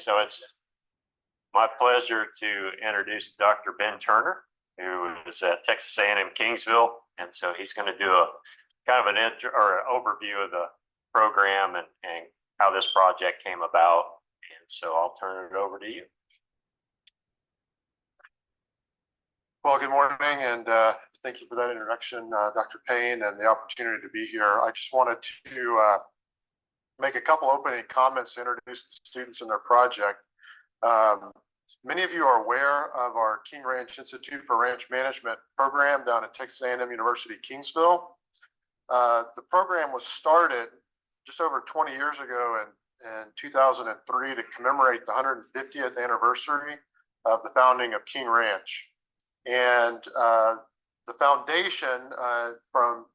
So it's my pleasure to introduce Dr. Ben Turner, who is at Texas A&M Kingsville, and so he's going to do a kind of an overview of the program and how this project came about. And so I'll turn it over to you. Well, good morning, and thank you for that introduction, Dr. Payne, and the opportunity to be here. I just wanted to make a couple opening comments to introduce the students and their project. Many of you are aware of our King Ranch Institute for Ranch Management program down at Texas A&M University, Kingsville. The program was started just over 20 years ago in 2003 to commemorate the 150th anniversary of the founding of King Ranch. And the foundation from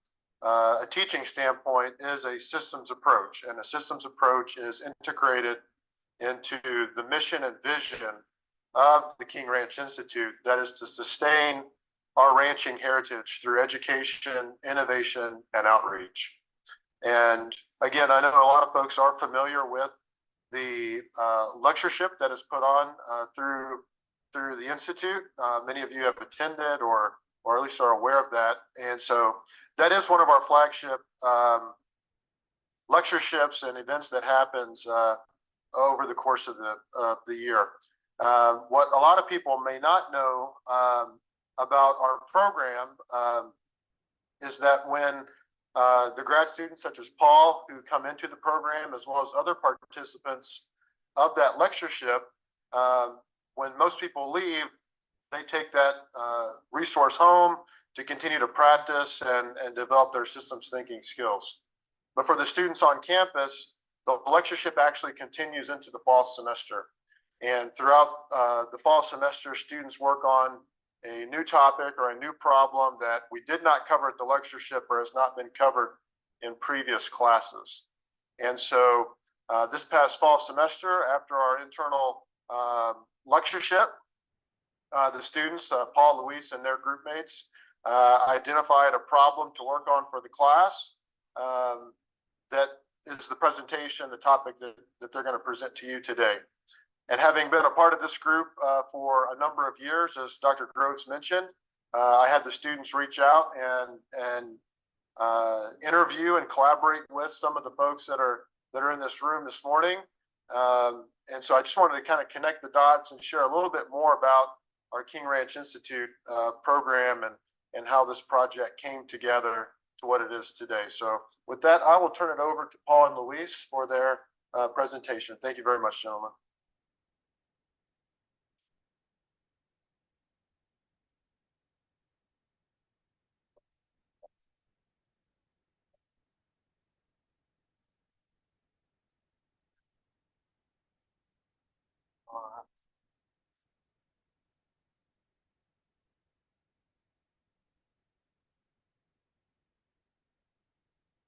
a teaching standpoint is a systems approach, and a systems approach is integrated into the mission and vision of the King Ranch Institute, that is to sustain our ranching heritage through education, innovation, and outreach. And again, I know a lot of folks are familiar with the lectureship that is put on through the Institute. Many of you have attended or at least are aware of that. And so that is one of our flagship lectureships and events that happens over the course of the year. What a lot of people may not know about our program is that when the grad students such as Paul, who come into the program, as well as other participants of that lectureship, when most people leave, they take that resource home to continue to practice and develop their systems thinking skills. But for the students on campus, the lectureship actually continues into the fall semester. And throughout the fall semester, students work on a new topic or a new problem that we did not cover at the lectureship or has not been covered in previous classes. And so this past fall semester, after our internal lectureship, the students, Paul, Luis, and their group mates, identified a problem to work on for the class that is the presentation, the topic that they're going to present to you today. And having been a part of this group for a number of years, as Dr. Groves mentioned, I had the students reach out and interview and collaborate with some of the folks that are in this room this morning. And so I just wanted to kind of connect the dots and share a little bit more about our King Ranch Institute program and how this project came together to what it is today. So with that, I will turn it over to Paul and Luis for their presentation. Thank you very much, gentlemen.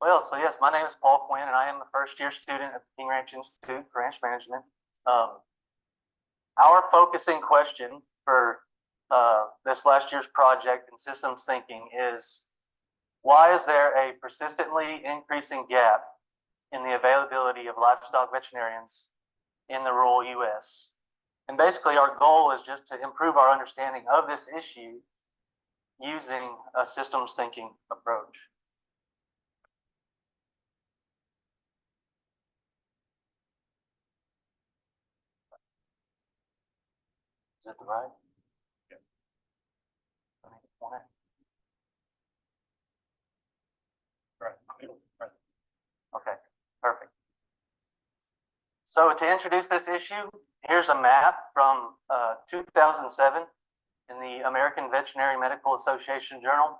Well, so yes, my name is Paul Quin, and I am a first-year student at the King Ranch Institute for Ranch Management. Our focusing question for this last year's project in systems thinking is, why is there a persistently increasing gap in the availability of livestock veterinarians in the rural U.S.? And basically, our goal is just to improve our understanding of this issue using a systems thinking approach. Is it the right? Yeah. Right. Okay, perfect. So to introduce this issue, here's a map from 2007 in the American Veterinary Medical Association Journal.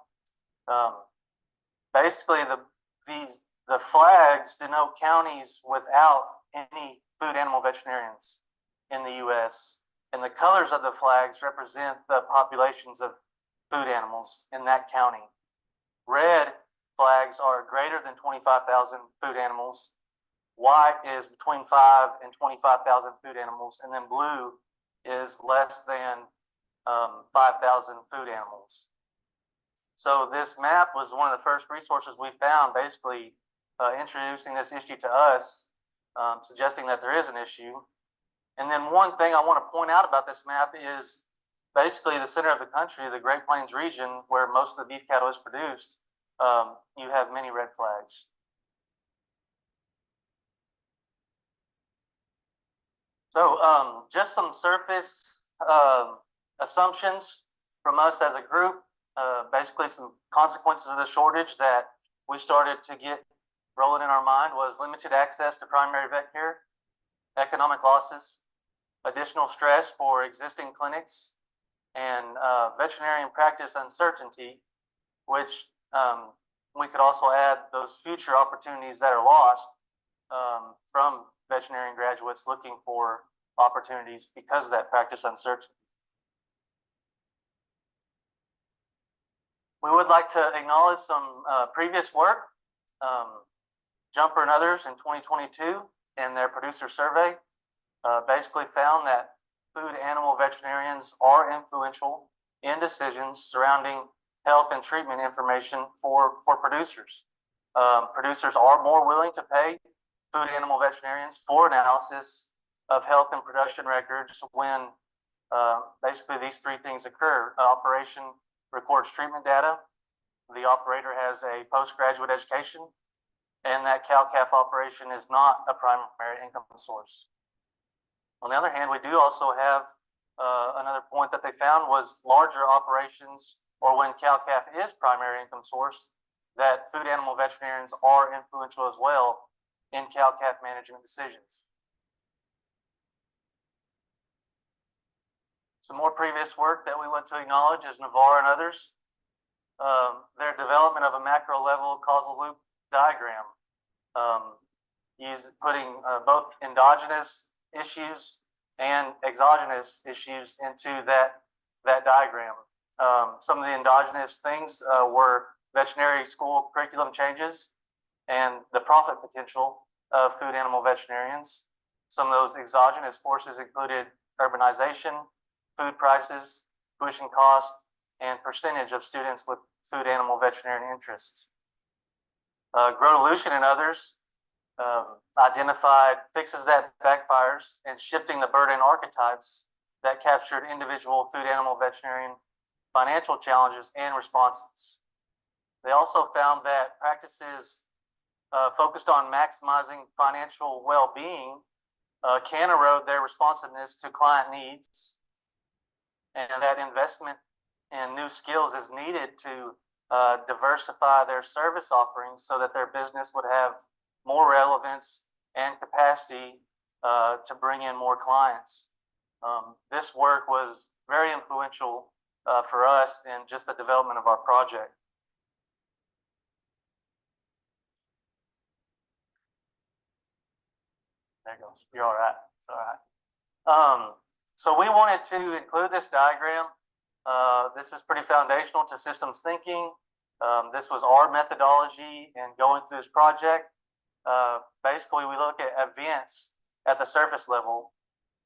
Basically, the flags denote counties without any food animal veterinarians in the U.S. And the colors of the flags represent the populations of food animals in that county. Red flags are greater than 25,000 food animals. White is between 5 and 25,000 food animals. And then blue is less than 5,000 food animals. So this map was one of the first resources we found, basically introducing this issue to us, suggesting that there is an issue. And then one thing I want to point out about this map is basically the center of the country, the Great Plains region, where most of the beef cattle is produced, you have many red flags. So just some surface assumptions from us as a group, basically some consequences of the shortage that we started to get rolling in our mind was limited access to primary vet care, economic losses, additional stress for existing clinics, and veterinarian practice uncertainty, which we could also add those future opportunities that are lost from veterinarian graduates looking for opportunities because of that practice uncertainty. We would like to acknowledge some previous work. Jumper and others in 2022 in their producer survey basically found that food animal veterinarians are influential in decisions surrounding health and treatment information for producers. Producers are more willing to pay food animal veterinarians for analysis of health and production records when basically these three things occur. Operation records treatment data, the operator has a postgraduate education, and that cow-calf operation is not a primary income source. On the other hand, we do also have another point that they found was larger operations, or when cow-calf is primary income source, that food animal veterinarians are influential as well in cow-calf management decisions. Some more previous work that we want to acknowledge is Navarre and others. Their development of a macro level causal loop diagram, putting both endogenous issues and exogenous issues into that diagram. Some of the endogenous things were veterinary school curriculum changes and the profit potential of food animal veterinarians. Some of those exogenous forces included urbanization, food prices, tuition costs, and percentage of students with food animal veterinarian interests. Growolution and others identified fixes that backfires and shifting the burden archetypes that captured individual food animal veterinarian financial challenges and responses. They also found that practices focused on maximizing financial well-being can erode their responsiveness to client needs, and that investment in new skills is needed to diversify their service offerings so that their business would have more relevance and capacity to bring in more clients. This work was very influential for us in just the development of our project. There it goes. You're all right. It's all right. So we wanted to include this diagram. This is pretty foundational to systems thinking. This was our methodology in going through this project. Basically, we look at events at the surface level,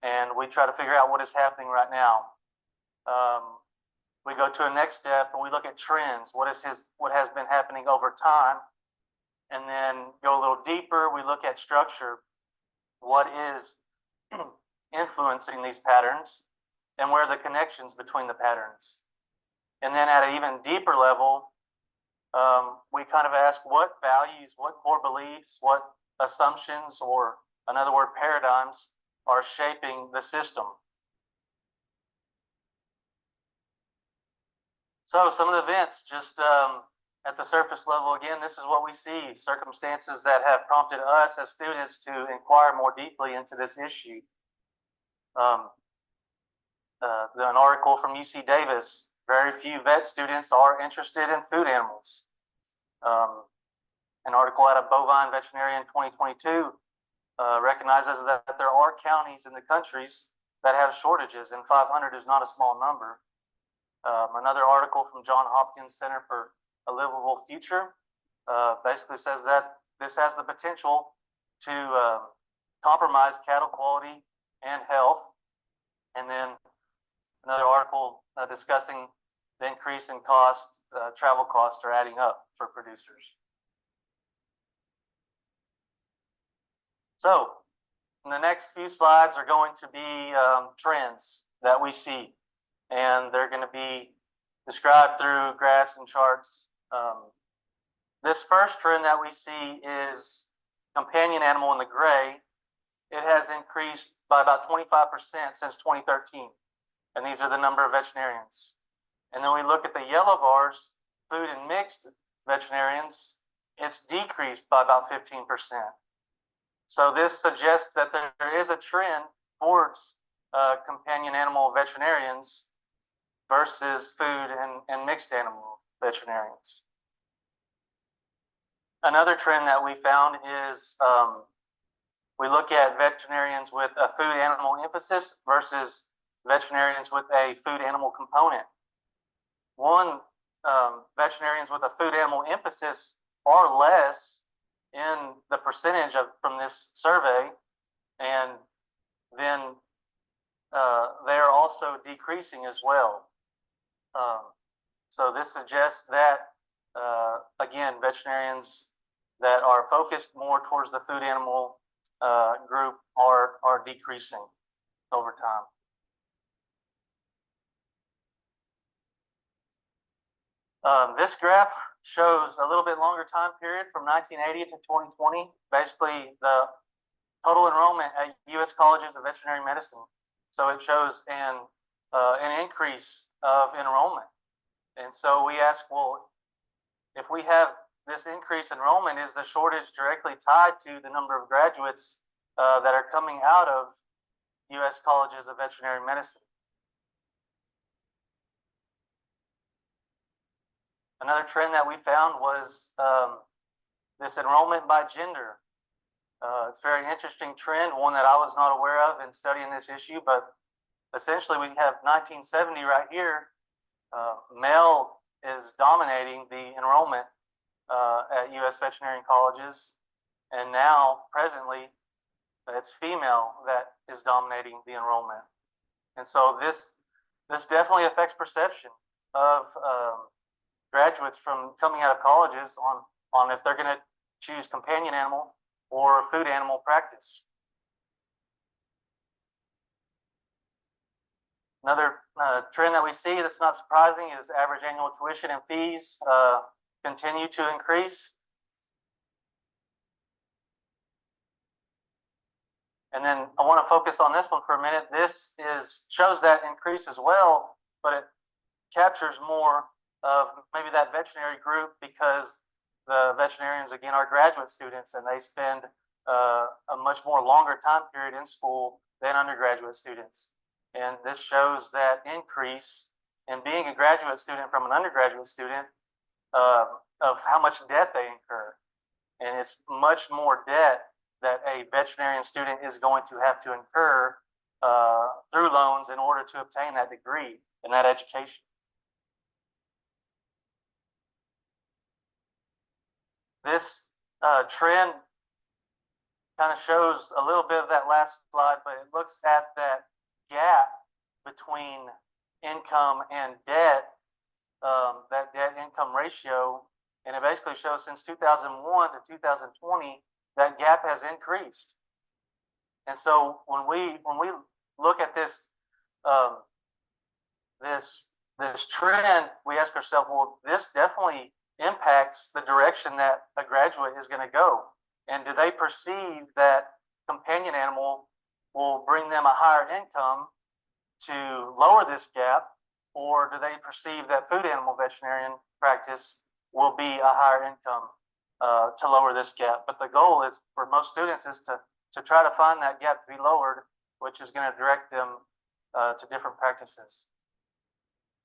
and we try to figure out what is happening right now. We go to a next step, and we look at trends. What has been happening over time, and then go a little deeper. We look at structure. What is influencing these patterns, and where are the connections between the patterns? And then at an even deeper level, we kind of ask what values, what core beliefs, what assumptions, or in other words, paradigms are shaping the system. So some of the events, just at the surface level, again, this is what we see, circumstances that have prompted us as students to inquire more deeply into this issue. An article from UC Davis, very few vet students are interested in food animals. An article out of Bovine Veterinarian 2022 recognizes that there are counties in the countries that have shortages, and 500 is not a small number. Another article from Johns Hopkins Center for a Livable Future basically says that this has the potential to compromise cattle quality and health. And then another article discussing the increase in cost, travel costs are adding up for producers. So the next few slides are going to be trends that we see, and they're going to be described through graphs and charts. This first trend that we see is companion animal in the gray. It has increased by about 25% since 2013, and these are the number of veterinarians. And then we look at the yellow bars, food and mixed veterinarians, it's decreased by about 15%. So this suggests that there is a trend towards companion animal veterinarians versus food and mixed animal veterinarians. Another trend that we found is we look at veterinarians with a food animal emphasis versus veterinarians with a food animal component. Veterinarians with a food animal emphasis are less in the percentage from this survey, and then they are also decreasing as well. So this suggests that, again, veterinarians that are focused more towards the food animal group are decreasing over time. This graph shows a little bit longer time period from 1980 to 2020, basically the total enrollment at U.S. colleges of veterinary medicine. So it shows an increase of enrollment. And so we ask, well, if we have this increased enrollment, is the shortage directly tied to the number of graduates that are coming out of U.S. colleges of veterinary medicine? Another trend that we found was this enrollment by gender. It's a very interesting trend, one that I was not aware of in studying this issue, but essentially we have 1970 right here. Male is dominating the enrollment at U.S. veterinarian colleges, and now presently it's female that is dominating the enrollment. And so this definitely affects perception of graduates from coming out of colleges on if they're going to choose companion animal or food animal practice. Another trend that we see that's not surprising is average annual tuition and fees continue to increase. And then I want to focus on this one for a minute. This shows that increase as well, but it captures more of maybe that veterinary group because the veterinarians, again, are graduate students and they spend a much more longer time period in school than undergraduate students. And this shows that increase in being a graduate student from an undergraduate student of how much debt they incur. And it's much more debt that a veterinarian student is going to have to incur through loans in order to obtain that degree and that education. This trend kind of shows a little bit of that last slide, but it looks at that gap between income and debt, that debt-income ratio, and it basically shows since 2001 to 2020, that gap has increased. And so when we look at this this trend, we ask ourselves, well, this definitely impacts the direction that a graduate is going to go. And do they perceive that companion animal will bring them a higher income to lower this gap, or do they perceive that food animal veterinarian practice will be a higher income to lower this gap? But the goal is for most students is to try to find that gap to be lowered, which is going to direct them to different practices.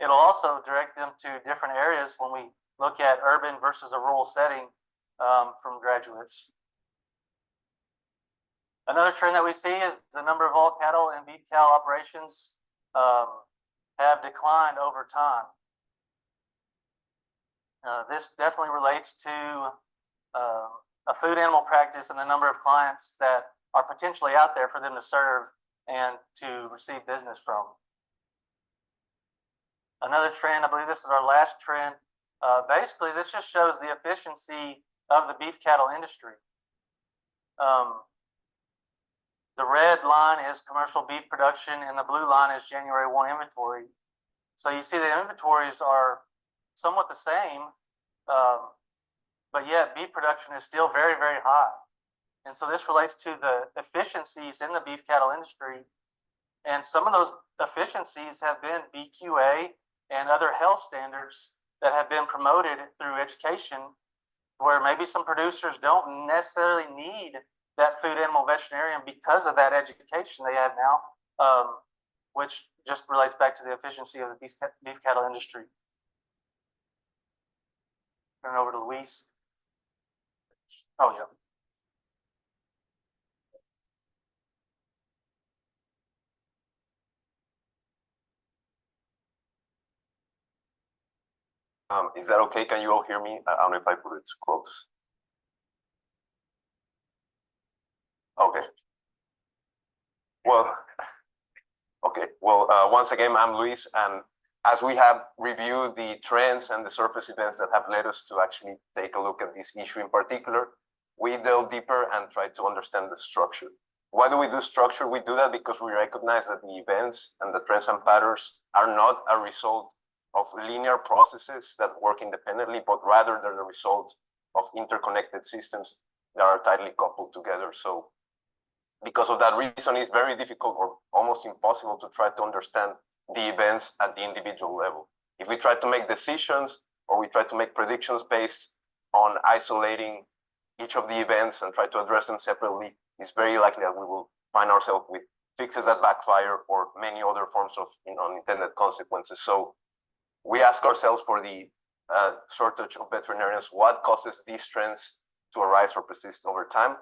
It'll also direct them to different areas when we look at urban versus a rural setting from graduates. Another trend that we see is the number of all cattle and beef cow operations have declined over time. This definitely relates to a food animal practice and the number of clients that are potentially out there for them to serve and to receive business from. Another trend, I believe this is our last trend. Basically, this just shows the efficiency of the beef cattle industry. The red line is commercial beef production, and the blue line is January 1 inventory. So you see the inventories are somewhat the same, but yet beef production is still very, very high. And so this relates to the efficiencies in the beef cattle industry. And some of those efficiencies have been BQA and other health standards that have been promoted through education, where maybe some producers don't necessarily need that food animal veterinarian because of that education they have now, which just relates back to the efficiency of the beef cattle industry. Turn over to Luis. Oh, yeah. Is that okay? Can you all hear me? I don't know if I put it too close. Okay. Well, okay. Well, once again, I'm Luis, and as we have reviewed the trends and the surface events that have led us to actually take a look at this issue in particular, we delve deeper and try to understand the structure. Why do we do structure? We do that because we recognize that the events and the trends and patterns are not a result of linear processes that work independently, but rather they're the result of interconnected systems that are tightly coupled together. So because of that reason, it's very difficult or almost impossible to try to understand the events at the individual level. If we try to make decisions or we try to make predictions based on isolating each of the events and try to address them separately, it's very likely that we will find ourselves with fixes that backfire or many other forms of unintended consequences. So we ask ourselves, for the shortage of veterinarians, what causes these trends to arise or persist over time?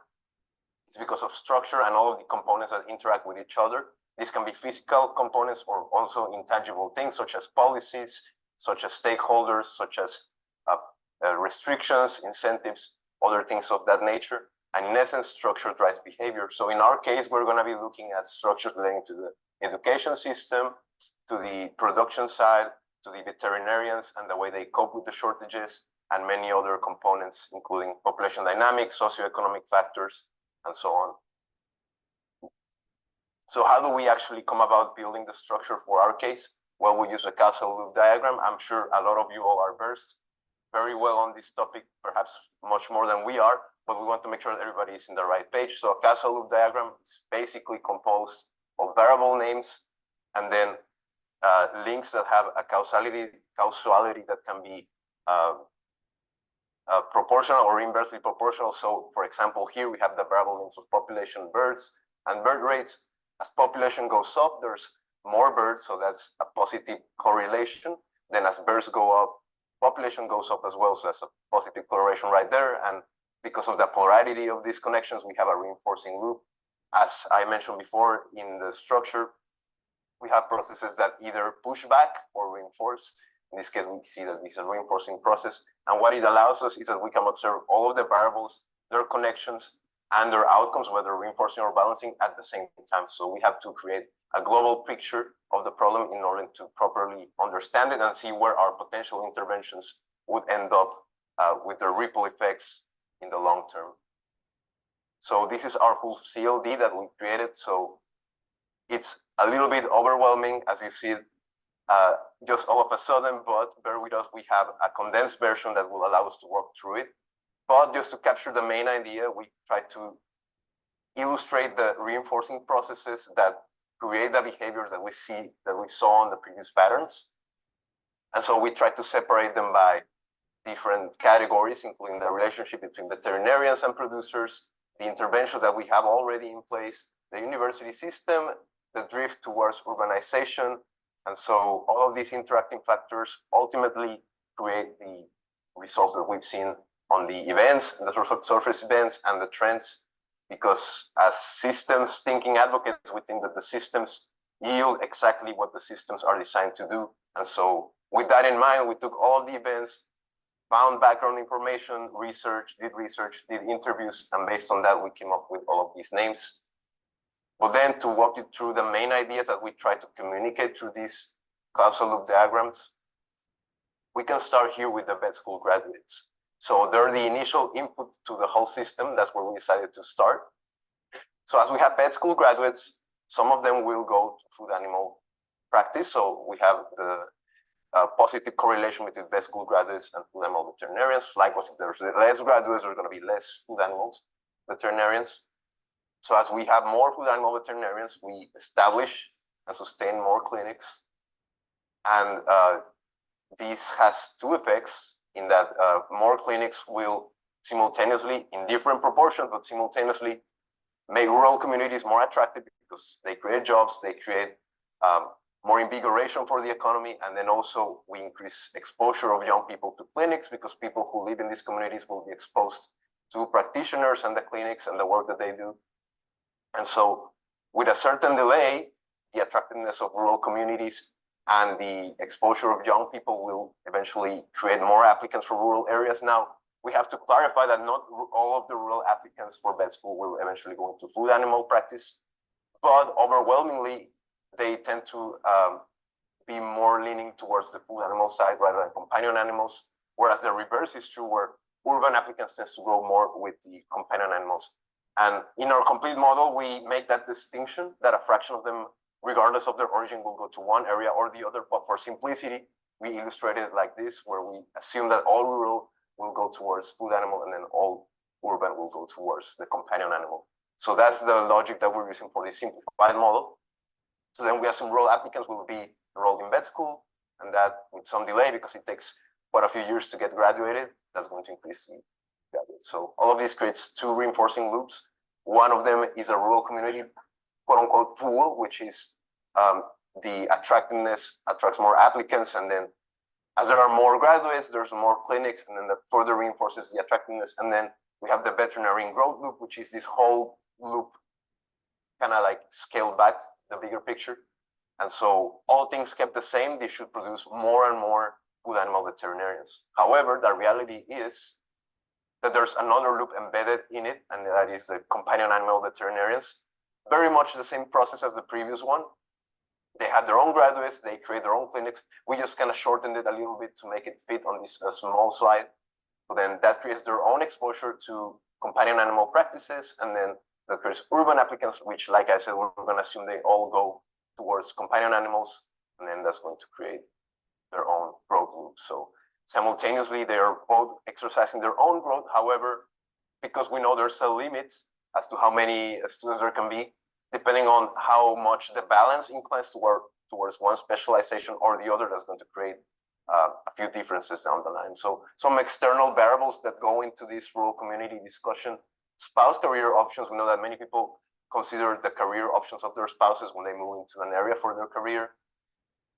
It's because of structure and all of the components that interact with each other. These can be physical components or also intangible things, such as policies, such as stakeholders, such as restrictions, incentives, other things of that nature. And in essence, structure drives behavior. So in our case, we're going to be looking at structures relating to the education system, to the production side, to the veterinarians and the way they cope with the shortages, and many other components, including population dynamics, socioeconomic factors, and so on. So how do we actually come about building the structure for our case? Well, we use a causal loop diagram. I'm sure a lot of you all are versed very well on this topic, perhaps much more than we are, but we want to make sure that everybody is in the right page. So a causal loop diagram is basically composed of variable names and then links that have a causality that can be proportional or inversely proportional. So for example, here we have the variable names of population, birds, and bird rates. As population goes up, there's more birds, so that's a positive correlation. Then as birds go up, population goes up as well, so that's a positive correlation right there. And because of the polarity of these connections, we have a reinforcing loop. As I mentioned before, in the structure, we have processes that either push back or reinforce. In this case, we see that this is a reinforcing process. And what it allows us is that we can observe all of the variables, their connections, and their outcomes, whether reinforcing or balancing, at the same time. So we have to create a global picture of the problem in order to properly understand it and see where our potential interventions would end up with the ripple effects in the long term. So this is our full CLD that we created. So it's a little bit overwhelming as you see it just all of a sudden, but bear with us, we have a condensed version that will allow us to walk through it. But just to capture the main idea, we try to illustrate the reinforcing processes that create the behaviors that we saw on the previous patterns. And so we try to separate them by different categories, including the relationship between veterinarians and producers, the interventions that we have already in place, the university system, the drift towards urbanization. And so all of these interacting factors ultimately create the results that we've seen on the events, the surface events, and the trends, because as systems thinking advocates, we think that the systems yield exactly what the systems are designed to do. And so with that in mind, we took all the events, found background information, did interviews, and based on that, we came up with all of these names. But then to walk you through the main ideas that we try to communicate through these causal loop diagrams, we can start here with the vet school graduates. So they're the initial input to the whole system. That's where we decided to start. So as we have vet school graduates, some of them will go to food animal practice. So we have the positive correlation between vet school graduates and food animal veterinarians. Likewise, if there's less graduates, there's going to be less food animals veterinarians. So as we have more food animal veterinarians, we establish and sustain more clinics. And this has two effects in that more clinics will simultaneously, in different proportions, but simultaneously make rural communities more attractive because they create jobs, they create more invigoration for the economy, and then also we increase exposure of young people to clinics because people who live in these communities will be exposed to practitioners and the clinics and the work that they do. And so with a certain delay, the attractiveness of rural communities and the exposure of young people will eventually create more applicants for rural areas. Now, we have to clarify that not all of the rural applicants for vet school will eventually go into food animal practice, but overwhelmingly, they tend to be more leaning towards the food animal side rather than companion animals, whereas the reverse is true, where urban applicants tend to go more with the companion animals. And in our complete model, we make that distinction that a fraction of them, regardless of their origin, will go to one area or the other. But for simplicity, we illustrate it like this, where we assume that all rural will go towards food animal and then all urban will go towards the companion animal. So that's the logic that we're using for this simplified model. So then we assume rural applicants will be enrolled in vet school, and that with some delay, because it takes quite a few years to get graduated, that's going to increase the graduates. So all of this creates two reinforcing loops. One of them is a rural community, quote unquote, pool, which is the attractiveness attracts more applicants, and then as there are more graduates, there's more clinics, and then that further reinforces the attractiveness. And then we have the veterinarian growth loop, which is this whole loop kind of like scaled back the bigger picture. And so all things kept the same, they should produce more and more food animal veterinarians. However, the reality is that there's another loop embedded in it, and that is the companion animal veterinarians. Very much the same process as the previous one. They have their own graduates, they create their own clinics. We just kind of shortened it a little bit to make it fit on this small slide. So then that creates their own exposure to companion animal practices, and then that creates urban applicants, which, like I said, we're going to assume they all go towards companion animals, and then that's going to create their own growth loop. So simultaneously, they are both exercising their own growth. However, because we know there's a limit as to how many students there can be, depending on how much the balance inclines towards one specialization or the other, that's going to create a few differences down the line. So some external variables that go into this rural community discussion: spouse career options. We know that many people consider the career options of their spouses when they move into an area for their career.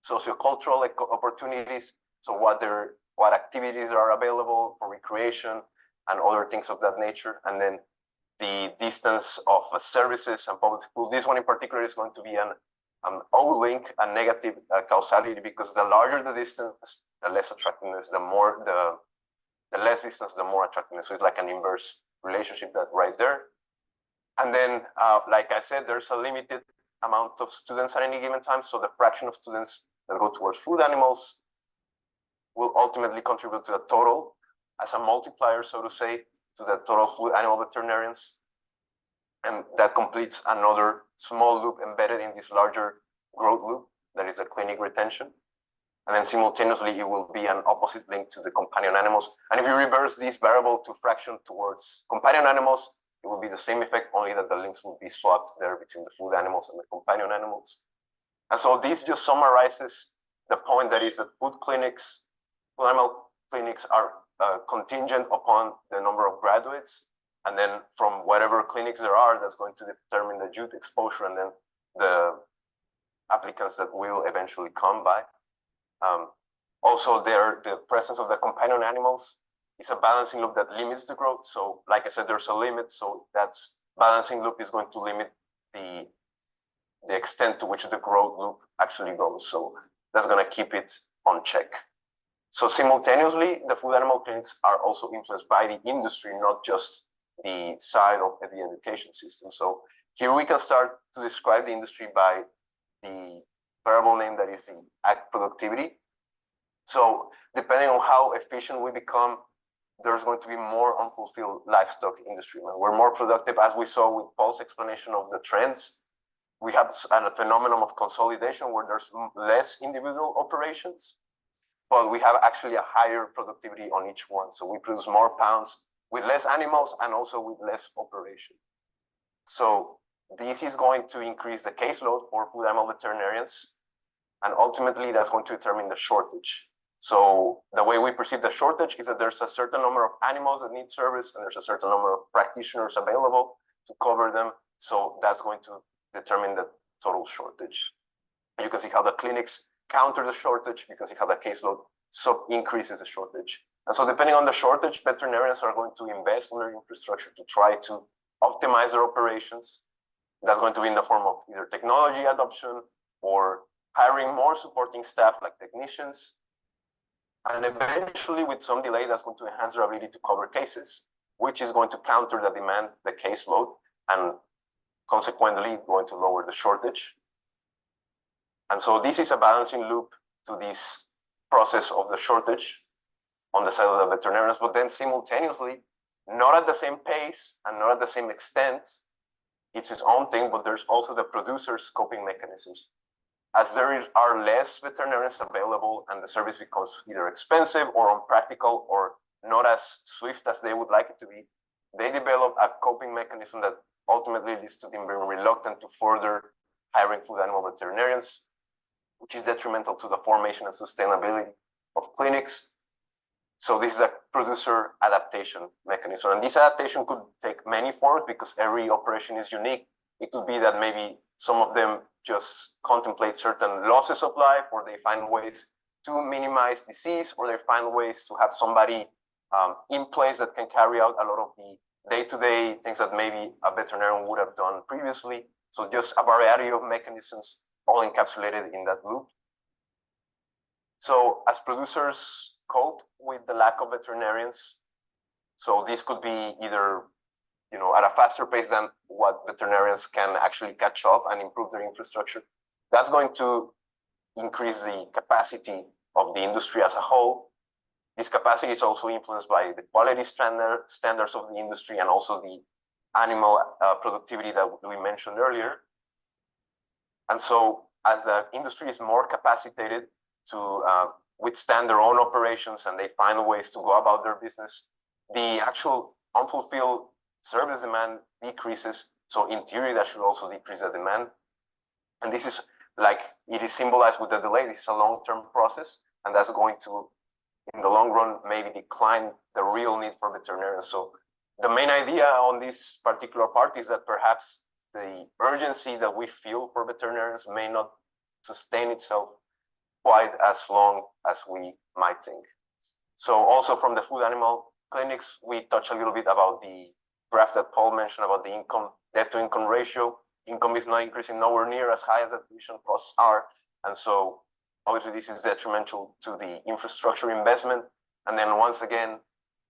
Sociocultural opportunities. So what activities are available for recreation and other things of that nature. And then the distance of services and public school. This one in particular is going to be an O-link, a negative causality, because the larger the distance, the less attractiveness, the less distance, the more attractiveness. So it's like an inverse relationship that right there. And then, like I said, there's a limited amount of students at any given time. So the fraction of students that go towards food animals will ultimately contribute to the total as a multiplier, so to say, to the total food animal veterinarians. And that completes another small loop embedded in this larger growth loop that is a clinic retention. And then simultaneously, it will be an opposite link to the companion animals. And if you reverse this variable to fraction towards companion animals, it will be the same effect, only that the links will be swapped there between the food animals and the companion animals. And so this just summarizes the point that is that food animal clinics are contingent upon the number of graduates. And then from whatever clinics there are, that's going to determine the youth exposure and then the applicants that will eventually come by. Also, the presence of the companion animals is a balancing loop that limits the growth. So like I said, there's a limit. So that's balancing loop is going to limit the extent to which the growth loop actually goes. So that's going to keep it on check. So simultaneously, the food animal clinics are also influenced by the industry, not just the side of the education system. So here we can start to describe the industry by the variable name that is the ag productivity. So depending on how efficient we become, there's going to be more unfulfilled livestock industry. When we're more productive, as we saw with Paul's explanation of the trends, we have a phenomenon of consolidation where there's less individual operations, but we have actually a higher productivity on each one. So we produce more pounds with less animals and also with less operation. So this is going to increase the caseload for food animal veterinarians, and ultimately that's going to determine the shortage. So the way we perceive the shortage is that there's a certain number of animals that need service and there's a certain number of practitioners available to cover them. So that's going to determine the total shortage. You can see how the clinics counter the shortage. You can see how the caseload increases the shortage. And so depending on the shortage, veterinarians are going to invest in their infrastructure to try to optimize their operations. That's going to be in the form of either technology adoption or hiring more supporting staff like technicians. And eventually, with some delay, that's going to enhance their ability to cover cases, which is going to counter the demand, the caseload, and consequently going to lower the shortage. And so this is a balancing loop to this process of the shortage on the side of the veterinarians, but then simultaneously, not at the same pace and not at the same extent, it's its own thing, but there's also the producer's coping mechanisms. As there are less veterinarians available and the service becomes either expensive or unpractical or not as swift as they would like it to be, they develop a coping mechanism that ultimately leads to them being reluctant to further hiring food animal veterinarians, which is detrimental to the formation and sustainability of clinics. So this is a producer adaptation mechanism. And this adaptation could take many forms because every operation is unique. It could be that maybe some of them just contemplate certain losses of life, or they find ways to minimize disease, or they find ways to have somebody in place that can carry out a lot of the day-to-day things that maybe a veterinarian would have done previously. So just a variety of mechanisms all encapsulated in that loop. So as producers cope with the lack of veterinarians, so this could be either at a faster pace than what veterinarians can actually catch up and improve their infrastructure. That's going to increase the capacity of the industry as a whole. This capacity is also influenced by the quality standards of the industry and also the animal productivity that we mentioned earlier. And so as the industry is more capacitated to withstand their own operations and they find ways to go about their business, the actual unfulfilled service demand decreases. So in theory, that should also decrease the demand. And this is like it is symbolized with the delay. This is a long-term process, and that's going to, in the long run, maybe decline the real need for veterinarians. So the main idea on this particular part is that perhaps the urgency that we feel for veterinarians may not sustain itself quite as long as we might think. So also from the food animal clinics, we touch a little bit about the graph that Paul mentioned about the debt to income ratio. Income is not increasing nowhere near as high as the acquisition costs are. And so obviously this is detrimental to the infrastructure investment. And then once again,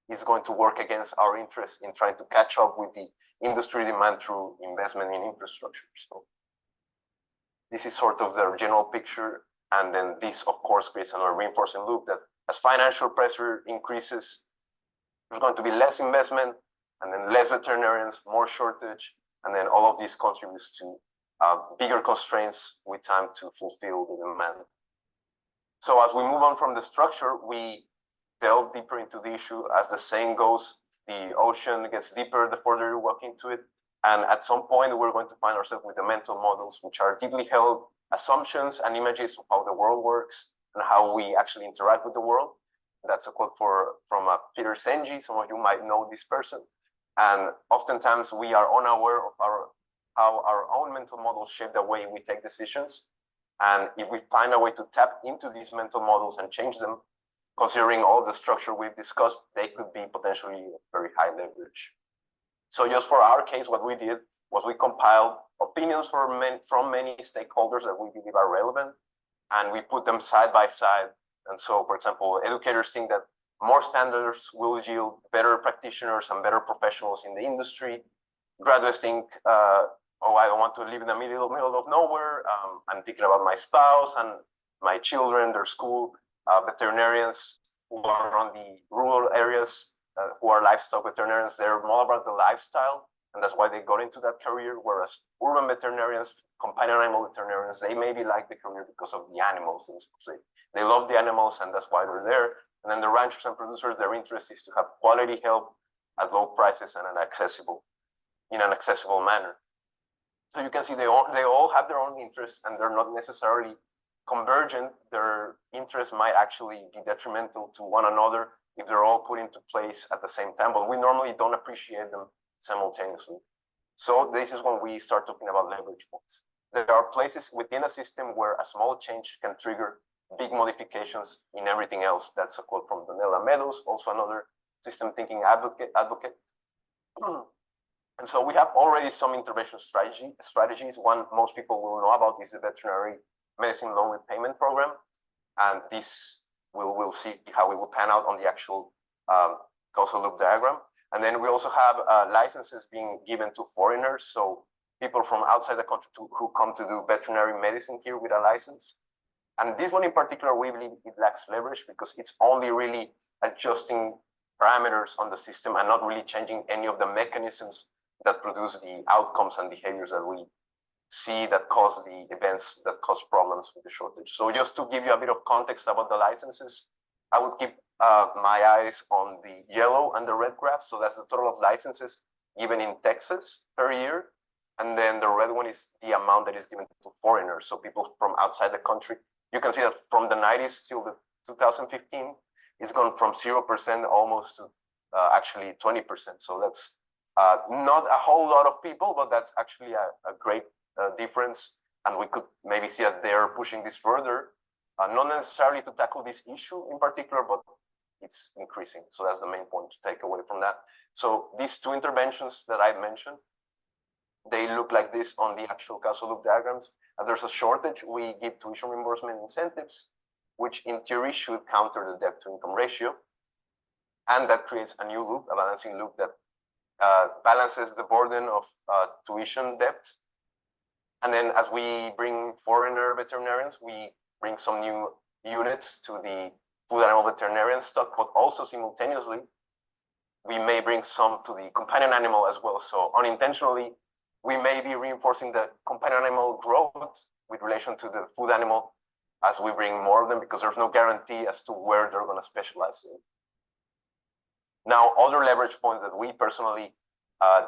it's going to work against our interest in trying to catch up with the industry demand through investment in infrastructure. So this is sort of the general picture. And then this, of course, creates another reinforcing loop that as financial pressure increases, there's going to be less investment, and then less veterinarians, more shortage, and then all of this contributes to bigger constraints with time to fulfill the demand. So as we move on from the structure, we delve deeper into the issue. As the saying goes, the ocean gets deeper the further you walk into it. And at some point, we're going to find ourselves with the mental models, which are deeply held assumptions and images of how the world works and how we actually interact with the world. That's a quote from Peter Senge. Some of you might know this person. And oftentimes we are unaware of how our own mental models shape the way we take decisions. And if we find a way to tap into these mental models and change them, considering all the structure we've discussed, they could be potentially very high leverage. So just for our case, what we did was we compiled opinions from many stakeholders that we believe are relevant, and we put them side by side. And so, for example, educators think that more standards will yield better practitioners and better professionals in the industry. Graduates think, oh, I don't want to live in the middle of nowhere. I'm thinking about my spouse and my children, their school. Veterinarians who are on the rural areas who are livestock veterinarians, they're more about the lifestyle, and that's why they got into that career. Whereas urban veterinarians, companion animal veterinarians, they maybe like the career because of the animals. They love the animals, and that's why they're there. And then the ranchers and producers, their interest is to have quality help at low prices and in an accessible manner. So you can see they all have their own interests, and they're not necessarily convergent. Their interests might actually be detrimental to one another if they're all put into place at the same time, but we normally don't appreciate them simultaneously. So this is when we start talking about leverage points. There are places within a system where a small change can trigger big modifications in everything else. That's a quote from Donella Meadows, also another system thinking advocate. And so we have already some intervention strategies. One most people will know about is the veterinary medicine loan repayment program. And this we'll see how it will pan out on the actual causal loop diagram. And then we also have licenses being given to foreigners. So people from outside the country who come to do veterinary medicine here with a license. And this one in particular, we believe it lacks leverage because it's only really adjusting parameters on the system and not really changing any of the mechanisms that produce the outcomes and behaviors that we see that cause the events that cause problems with the shortage. So just to give you a bit of context about the licenses, I would keep my eyes on the yellow and the red graph. So that's the total of licenses given in Texas per year. And then the red one is the amount that is given to foreigners, so people from outside the country. You can see that from the 90s till the 2015, it's gone from 0% almost to actually 20%. So that's not a whole lot of people, but that's actually a great difference. And we could maybe see that they're pushing this further, not necessarily to tackle this issue in particular, but it's increasing. So that's the main point to take away from that. So these two interventions that I mentioned, they look like this on the actual causal loop diagrams. If there's a shortage, we give tuition reimbursement incentives, which in theory should counter the debt to income ratio. And that creates a new loop, a balancing loop that balances the burden of tuition debt. And then as we bring foreigner veterinarians, we bring some new units to the food animal veterinarian stock, but also simultaneously, we may bring some to the companion animal as well. So unintentionally, we may be reinforcing the companion animal growth with relation to the food animal as we bring more of them, because there's no guarantee as to where they're going to specialize in. Now, other leverage points that we personally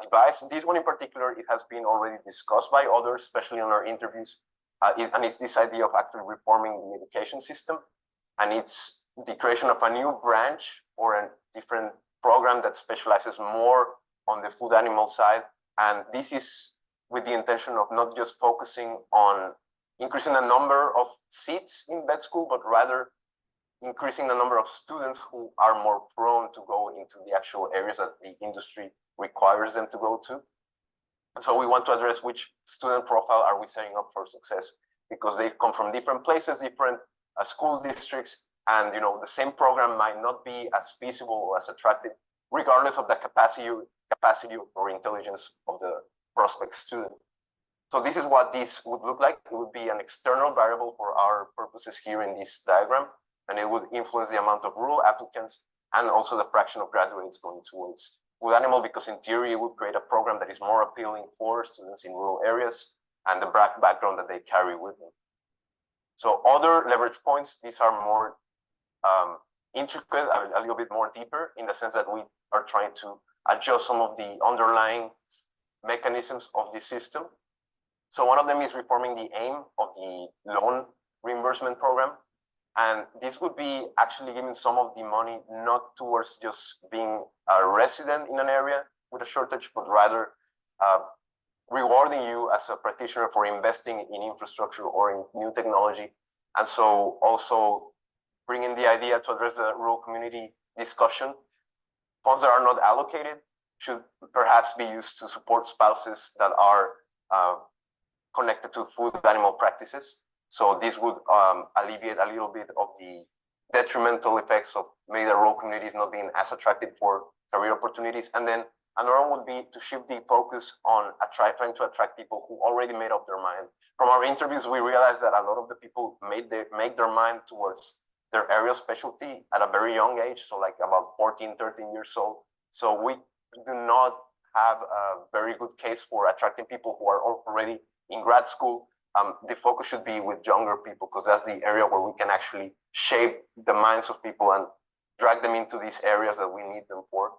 devised, this one in particular, it has been already discussed by others, especially in our interviews, and it's this idea of actually reforming the education system. And it's the creation of a new branch or a different program that specializes more on the food animal side. And this is with the intention of not just focusing on increasing the number of seats in vet school, but rather increasing the number of students who are more prone to go into the actual areas that the industry requires them to go to. And so we want to address which student profile are we setting up for success, because they come from different places, different school districts, and the same program might not be as feasible or as attractive, regardless of the capacity or intelligence of the prospect student. So this is what this would look like. It would be an external variable for our purposes here in this diagram, and it would influence the amount of rural applicants and also the fraction of graduates going towards food animal, because in theory, it would create a program that is more appealing for students in rural areas and the background that they carry with them. So other leverage points, these are more intricate, a little bit more deeper, in the sense that we are trying to adjust some of the underlying mechanisms of the system. So one of them is reforming the aim of the loan reimbursement program. And this would be actually giving some of the money not towards just being a resident in an area with a shortage, but rather rewarding you as a practitioner for investing in infrastructure or in new technology. And so also bringing the idea to address the rural community discussion. Funds that are not allocated should perhaps be used to support spouses that are connected to food animal practices. So this would alleviate a little bit of the detrimental effects of maybe the rural communities not being as attractive for career opportunities. And then another one would be to shift the focus on trying to attract people who already made up their mind. From our interviews, we realized that a lot of the people make their mind towards their area of specialty at a very young age, so like about 14, 13 years old. So we do not have a very good case for attracting people who are already in grad school. The focus should be with younger people, because that's the area where we can actually shape the minds of people and drag them into these areas that we need them for.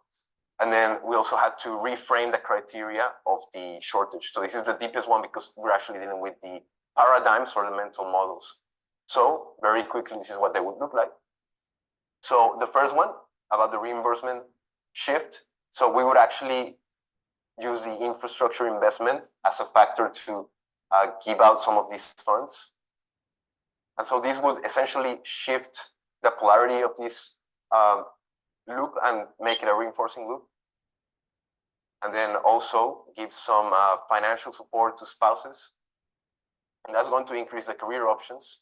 And then we also had to reframe the criteria of the shortage. So this is the deepest one, because we're actually dealing with the paradigms or the mental models. So very quickly, this is what they would look like. So the first one about the reimbursement shift. So we would actually use the infrastructure investment as a factor to give out some of these funds. And so this would essentially shift the polarity of this loop and make it a reinforcing loop. And then also give some financial support to spouses. And that's going to increase the career options.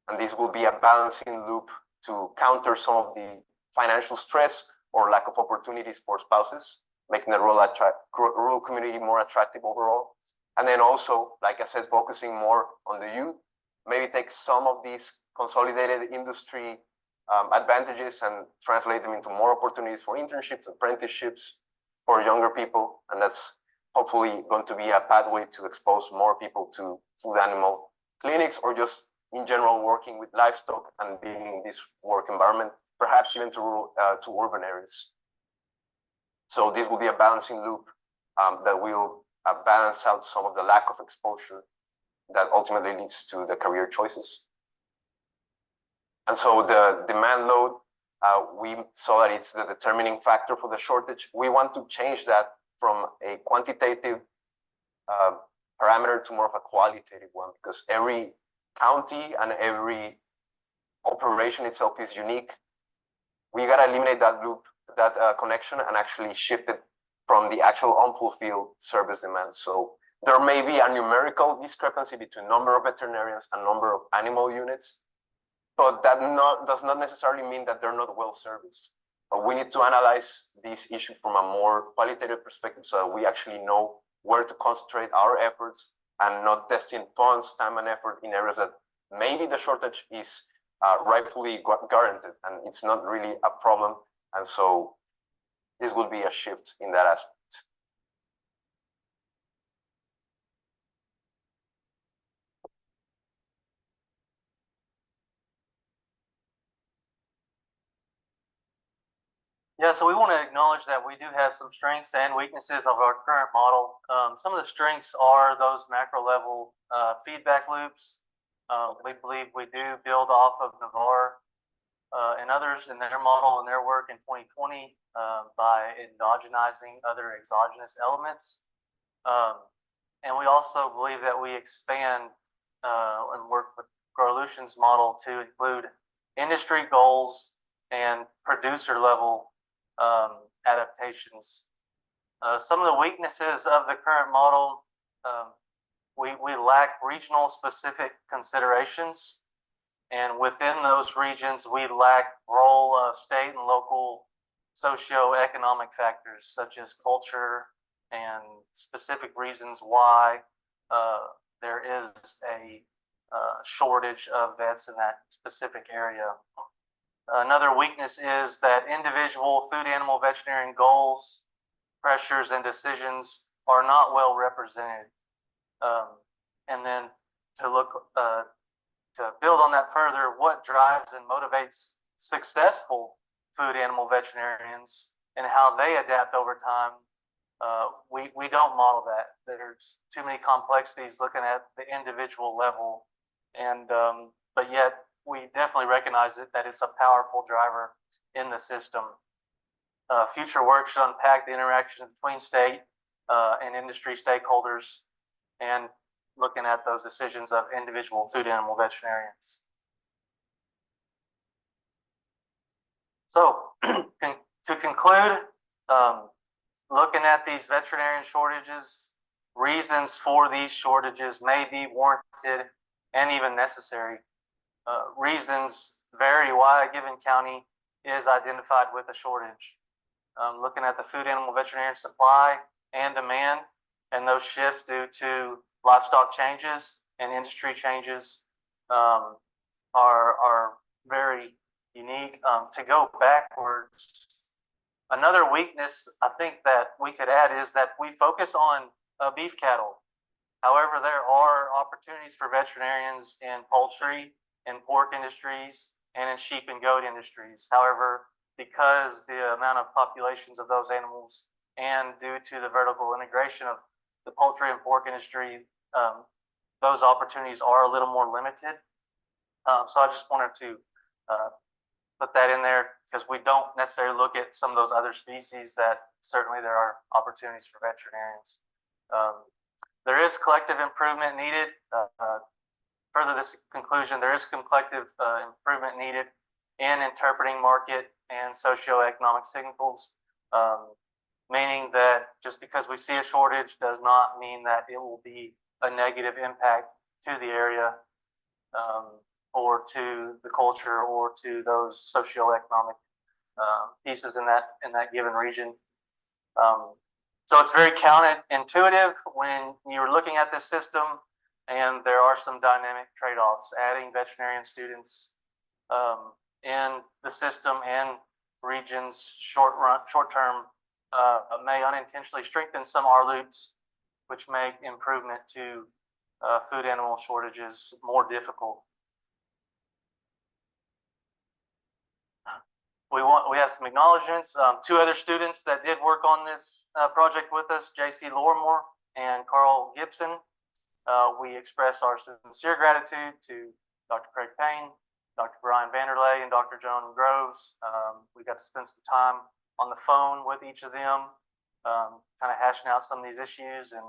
And this will be a balancing loop to counter some of the financial stress or lack of opportunities for spouses, making the rural community more attractive overall. And then also, like I said, focusing more on the youth, maybe take some of these consolidated industry advantages and translate them into more opportunities for internships, apprenticeships for younger people. And that's hopefully going to be a pathway to expose more people to food animal clinics, or just in general working with livestock and being in this work environment, perhaps even to urban areas. So this will be a balancing loop that will balance out some of the lack of exposure that ultimately leads to the career choices. And so the demand load, we saw that it's the determining factor for the shortage. We want to change that from a quantitative parameter to more of a qualitative one, because every county and every operation itself is unique. We got to eliminate that loop, that connection, and actually shift it from the actual unfulfilled service demand. So there may be a numerical discrepancy between number of veterinarians and number of animal units, but that does not necessarily mean that they're not well serviced. But we need to analyze this issue from a more qualitative perspective, so that we actually know where to concentrate our efforts and not destined funds, time, and effort in areas that maybe the shortage is rightfully guaranteed and it's not really a problem. And so this will be a shift in that aspect. Yeah, so we want to acknowledge that we do have some strengths and weaknesses of our current model. Some of the strengths are those macro level feedback loops. We believe we do build off of Navarre and others in their model and their work in 2020 by endogenizing other exogenous elements. And we also believe that we expand and work with Garlution's model to include industry goals and producer level adaptations. Some of the weaknesses of the current model, we lack regional specific considerations, and within those regions we lack role of state and local socioeconomic factors such as culture and specific reasons why there is a shortage of vets in that specific area. Another weakness is that individual food animal veterinarian goals, pressures, and decisions are not well represented. And then to look to build on that further, what drives and motivates successful food animal veterinarians and how they adapt over time, we don't model that. There's too many complexities looking at the individual level, and but yet we definitely recognize that it's a powerful driver in the system. Future work should unpack the interaction between state and industry stakeholders and looking at those decisions of individual food animal veterinarians. So to conclude, looking at these veterinarian shortages, reasons for these shortages may be warranted and even necessary. Reasons vary why a given county is identified with a shortage. Looking at the food animal veterinarian supply and demand and those shifts due to livestock changes and industry changes are very unique. To go backwards, another weakness I think that we could add is that we focus on beef cattle. However, there are opportunities for veterinarians in poultry, in pork industries, and in sheep and goat industries. However, because the amount of populations of those animals and due to the vertical integration of the poultry and pork industry, those opportunities are a little more limited. So I just wanted to put that in there because we don't necessarily look at some of those other species that certainly there are opportunities for veterinarians. There is collective improvement needed. Further this conclusion, there is collective improvement needed in interpreting market and socioeconomic signals, meaning that just because we see a shortage does not mean that it will be a negative impact to the area or to the culture or to those socioeconomic pieces in that given region. So it's very counterintuitive when you're looking at this system, and there are some dynamic trade-offs. Adding veterinarian students in the system and regions short-term may unintentionally strengthen some R loops, which make improvement to food animal shortages more difficult. We have some acknowledgements. Two other students that did work on this project with us, J.C. Lorimore and Carl Gibson. We express our sincere gratitude to Dr. Craig Payne, Dr. Brian Vanderlei, and Dr. Joan Groves. We got to spend some time on the phone with each of them, kind of hashing out some of these issues and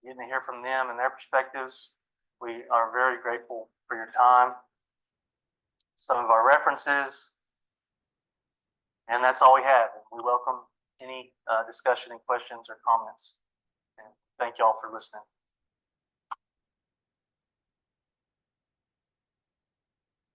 getting to hear from them and their perspectives. We are very grateful for your time. Some of our references. And that's all we have. We welcome any discussion and questions or comments. And thank you all for listening.